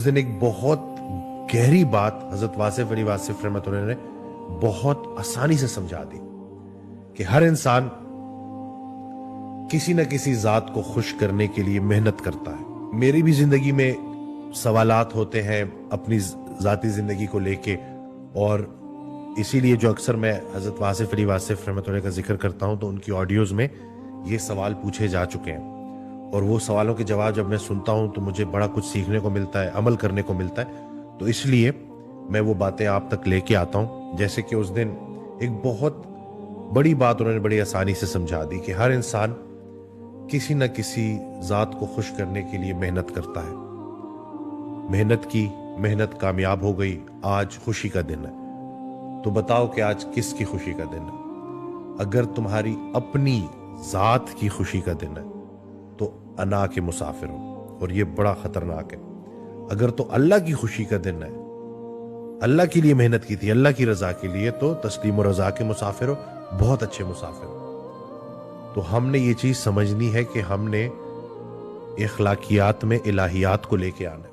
उस दिन एक बहुत गहरी बात हजरत वासिफ अली वासिफ रहमतुल्लाह ने बहुत आसानी से समझा दी कि हर इंसान किसी न किसी जात को खुश करने के लिए मेहनत करता है। मेरी भी जिंदगी में सवालात होते हैं अपनी जाती जिंदगी को लेके, और इसीलिए जो अक्सर मैं हजरत वासिफ अली वासिफ रहमतुल्लाह का जिक्र करता हूं तो उनकी ऑडियोज में ये सवाल पूछे जा चुके हैं, और वो सवालों के जवाब जब मैं सुनता हूं तो मुझे बड़ा कुछ सीखने को मिलता है, अमल करने को मिलता है। तो इसलिए मैं वो बातें आप तक लेके आता हूं। जैसे कि उस दिन एक बहुत बड़ी बात उन्होंने बड़ी आसानी से समझा दी कि हर इंसान किसी न किसी जात को खुश करने के लिए मेहनत करता है। मेहनत की, मेहनत कामयाब हो गई, आज खुशी का दिन है। तो बताओ कि आज किसकी खुशी का दिन है? अगर तुम्हारी अपनी जात की खुशी का दिन है तो अना के मुसाफिर हो, और ये बड़ा खतरनाक है। अगर तो अल्लाह की खुशी का दिन है, अल्लाह के लिए मेहनत की थी, अल्लाह की रजा के लिए, तो तस्लीम और रजा के मुसाफिर हो, बहुत अच्छे मुसाफिर हो। तो हमने ये चीज समझनी है कि हमने इखलाकियात में इलाहियात को लेके आना है।